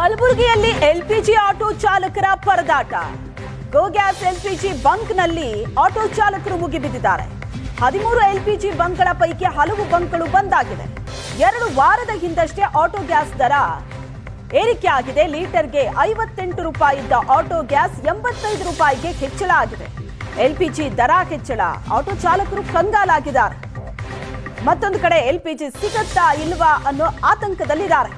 ಕಲಬುರಗಿಯಲ್ಲಿ LPG auto ಚಾಲಕರ ಪರದಾಟ. ಗೋ ಗ್ಯಾಸ್ ಎಲ್ಪಿಜಿ ಬಂಕ್ನಲ್ಲಿ ಆಟೋ ಚಾಲಕರು ಮುಗಿಬಿದ್ದಿದ್ದಾರೆ. 13 ಎಲ್ಪಿಜಿ ಬಂಕ್ಗಳ ಪೈಕಿ ಹಲವು ಬಂಕ್ಗಳು ಬಂದ್ ಆಗಿದೆ. 2 ವಾರದ ಹಿಂದಷ್ಟೇ ಆಟೋ ಗ್ಯಾಸ್ ದರ ಏರಿಕೆ ಆಗಿದೆ. ಲೀಟರ್ಗೆ 58 ರೂಪಾಯಿ ಇದ್ದ ಆಟೋ ಗ್ಯಾಸ್ 85 ರೂಪಾಯಿಗೆ ಹೆಚ್ಚಳ ಆಗಿದೆ. ಎಲ್ಪಿಜಿ ದರ ಹೆಚ್ಚಳ ಆಟೋ ಚಾಲಕರು ಕಂಗಾಲಾಗಿದ್ದಾರೆ. ಮತ್ತೊಂದು ಕಡೆ ಎಲ್ಪಿಜಿ ಸಿಗತ್ತಾ ಇಲ್ವಾ ಅನ್ನೋ ಆತಂಕದಲ್ಲಿದ್ದಾರೆ.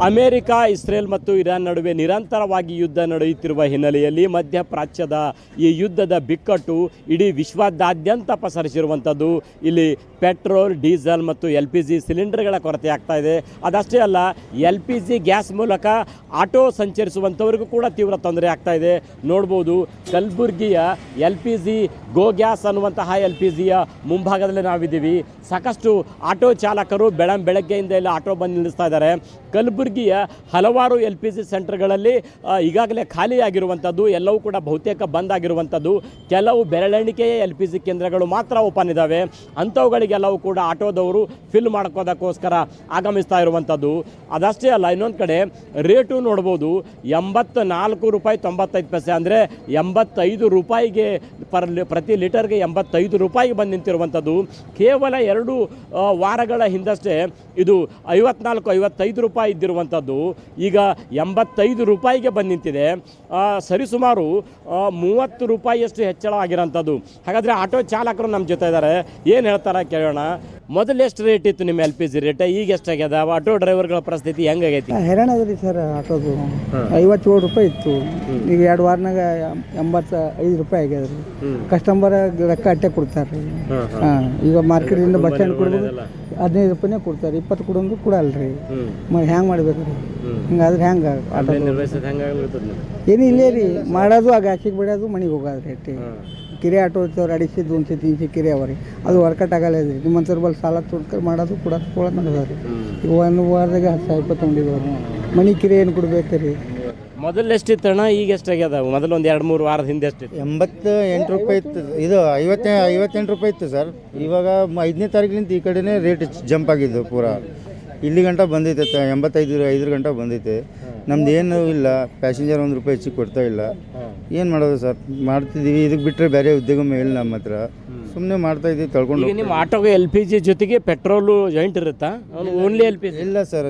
ಅಮೆರಿಕ, ಇಸ್ರೇಲ್ ಮತ್ತು ಇರಾನ್ ನಡುವೆ ನಿರಂತರವಾಗಿ ಯುದ್ಧ ನಡೆಯುತ್ತಿರುವ ಹಿನ್ನೆಲೆಯಲ್ಲಿ ಮಧ್ಯಪ್ರಾಚ್ಯದ ಈ ಯುದ್ಧದ ಬಿಕ್ಕಟ್ಟು ಇಡೀ ವಿಶ್ವದಾದ್ಯಂತ ಪಸರಿಸಿರುವಂಥದ್ದು. ಇಲ್ಲಿ ಪೆಟ್ರೋಲ್, ಡೀಸೆಲ್ ಮತ್ತು LPG ಸಿಲಿಂಡರ್ಗಳ ಕೊರತೆ ಆಗ್ತಾ ಇದೆ. ಅದಷ್ಟೇ ಅಲ್ಲ, LPG ಗ್ಯಾಸ್ ಮೂಲಕ ಆಟೋ ಸಂಚರಿಸುವಂಥವ್ರಿಗೂ ಕೂಡ ತೀವ್ರ ತೊಂದರೆ ಆಗ್ತಾ ಇದೆ. ನೋಡ್ಬೋದು, ಕಲಬುರಗಿಯ LPG ಗೋ ಗ್ಯಾಸ್ ಅನ್ನುವಂತಹ LPGಯ ಮುಂಭಾಗದಲ್ಲಿ ನಾವಿದ್ದೀವಿ. ಸಾಕಷ್ಟು ಆಟೋ ಚಾಲಕರು ಬೆಳಗ್ಗೆಯಿಂದ ಎಲ್ಲ ಆಟೋ ಬಂದು ನಿಲ್ಲಿಸ್ತಾ ಇದ್ದಾರೆ. ಕಲಬುರಗಿಯ ಹಲವಾರು LPG ಸೆಂಟರ್ಗಳಲ್ಲಿ ಈಗಾಗಲೇ ಖಾಲಿಯಾಗಿರುವಂಥದ್ದು, ಎಲ್ಲವೂ ಕೂಡ ಬಹುತೇಕ ಬಂದ್ ಆಗಿರುವಂಥದ್ದು. ಕೆಲವು ಬೆರಳೆಣಿಕೆಯ LPG ಕೇಂದ್ರಗಳು ಮಾತ್ರ ಓಪನ್ ಇದ್ದಾವೆ. ಅಂಥವುಗಳಿಗೆಲ್ಲವೂ ಕೂಡ ಆಟೋದವರು ಫಿಲ್ ಮಾಡ್ಕೋದಕ್ಕೋಸ್ಕರ ಆಗಮಿಸ್ತಾ ಇರುವಂಥದ್ದು. ಅದಷ್ಟೇ ಅಲ್ಲ, ಇನ್ನೊಂದು ಕಡೆ ರೇಟು ನೋಡ್ಬೋದು, 84 ರೂಪಾಯಿ 95 ಪೈಸೆ, ಅಂದರೆ 85 ರೂಪಾಯಿಗೆ ಪ್ರತಿ ಲೀಟರ್ಗೆ 85 ರೂಪಾಯಿಗೆ ಬಂದು ನಿಂತಿರುವಂಥದ್ದು. ಕೇವಲ 2 ವಾರಗಳ ಹಿಂದಷ್ಟೇ ಇದು 54-55 ರೂಪಾಯಿ ಇದ್ದಿರುವಂಥದ್ದು ಈಗ 85 ರೂಪಾಯಿಗೆ ಬಂದು ನಿಂತಿದೆ. ಸರಿಸುಮಾರು 30 ರೂಪಾಯಿಯಷ್ಟು ಹೆಚ್ಚಳ ಆಗಿರೋಂಥದ್ದು. ಹಾಗಾದರೆ ಆಟೋ ಚಾಲಕರು ನಮ್ಮ ಜೊತೆ ಇದ್ದಾರೆ, ಏನು ಹೇಳ್ತಾರೆ ಕೇಳೋಣ. ಮೊದಲು ಎಷ್ಟು ರೇಟ್ ಇತ್ತು ನಿಮ್ಮ LPG ರೇಟ್, ಈಗ ಎಷ್ಟಾಗ್ಯದ? ಆಟೋ ಡ್ರೈವರ್ಗಳ ಪರಿಸ್ಥಿತಿ ಹೆಂಗಾಗೈತಿ? ಹೈರಾಣ ಅದ್ರಿ ಸರ್. ಆಟೋದು 57 ರೂಪಾಯಿ ಇತ್ತು, ಈಗ 2 ವಾರನಾಗ 85 ರೂಪಾಯಿ ಆಗ್ಯದ ರೀ. ಕಸ್ಟಮರ್ ಲೆಕ್ಕ ಅಟ್ಟೆ ಕೊಡ್ತಾರೆ ರೀ. ಈಗ ಮಾರ್ಕೆಟಿಂದ ಬಸ್ ಸ್ಟ್ಯಾಂಡ್ ಕೊಡ್ಬೋದು 15 ರೂಪಾಯಿನೇ ಕೊಡ್ತಾರೆ, 20 ಕೊಡೋದು ಕೊಡಲ್ರಿ. ಹ್ಯಾಂಗೆ ಮಾಡ್ಬೇಕು ರೀ? ಹಿಂಗಾದ್ರೆ ಹೆಂಗೆ ಆಟೋ ಏನು ಇಲ್ಲೇ ರೀ ಮಾಡೋದು, ಆ ಗ್ಯಾಸಿಗೆ ಬಿಡೋದು, ಮನೆಗೆ ಹೋಗೋದು ರೇಟ್. ಕಿರೆ ಆಟೋ ಇರ್ತವ್ರು 200, 200, 300 ಕಿರೆ ಅವ ರೀ. ಅದು ವರ್ಕೌಟ್ ಆಗಲ್ಲ ರೀ. ನಿಮ್ಮಂಥವ್ರು ಬಲ್ ಸಾಲ ತೊಡ್ಕೊಂಡು ಮಾಡೋದು ಕೊಡೋದು ನಡೆದ ರೀ. ಈಗ 1 ವಾರದಾಗ 10,000 ರೂಪಾಯಿ ತೊಗೊಂಡಿದ್ದವ್ರು. ಮನೆ ಕಿರೆ ಏನು ಕೊಡ್ಬೇಕು ರೀ? ಮೊದಲು ಎಷ್ಟಿತ್ತಣ್ಣ, ಈಗ ಎಷ್ಟಾಗ್ಯದ? ಮೊದಲು ಒಂದು 2-3 ವಾರದ ಹಿಂದೆ ಎಷ್ಟಿತ್ತು? 88 ರೂಪಾಯಿ ಇತ್ತು. ಇದು 58 ರೂಪಾಯಿ ಇತ್ತು ಸರ್. ಇವಾಗ 5ನೇ ತಾರೀಕಿನಿಂದ ಈ ಕಡೆನೇ ರೇಟ್ ಜಂಪ್ ಆಗಿದ್ದು ಪೂರಾ. ಇಲ್ಲಿ ಗಂಟ ಬಂದೈತೆ 85 ಗಂಟ ಬಂದೈತೆ. ನಮ್ದು ಏನು ಇಲ್ಲ, ಪ್ಯಾಸೆಂಜರ್ 1 ರೂಪಾಯಿ ಹೆಚ್ಚಿಗೆ ಕೊಡ್ತಾ ಇಲ್ಲ. ಏನು ಮಾಡೋದು ಸರ್? ಮಾಡ್ತಿದ್ದೀವಿ, ಇದಕ್ಕೆ ಬಿಟ್ಟರೆ ಬೇರೆ ಉದ್ಯೋಗ ಇಲ್ಲ ನಮ್ಮ ಹತ್ರ. ಸುಮ್ಮನೆ ಮಾಡ್ತಾ ಇದ್ದೀವಿ, ತಳ್ಕೊಂಡು. ನಿಮ್ಮ ಆಟೋಗೆ LPG ಜೊತೆಗೆ ಪೆಟ್ರೋಲು ಜಾಯಿಂಟ್ ಇರುತ್ತಾ? ಓನ್ಲಿ LPG ಇಲ್ಲ ಸರ್.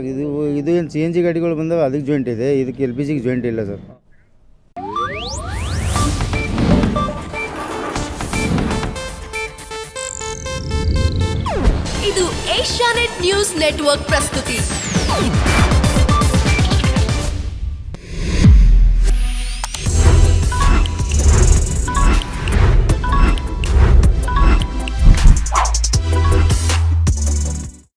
ಇದು ಏನು CNG ಗಾಡಿಗಳು ಬಂದವೆ, ಅದಕ್ಕೆ ಜಾಯಿಂಟ್ ಇದೆ. ಇದಕ್ಕೆ LPGಗೆ ಜಾಯಿಂಟ್ ಇಲ್ಲ ಸರ್. ಇದು ಏಷ್ಯಾನೆಟ್ ನ್ಯೂಸ್ ನೆಟ್ವರ್ಕ್ ಪ್ರಸ್ತುತಿ.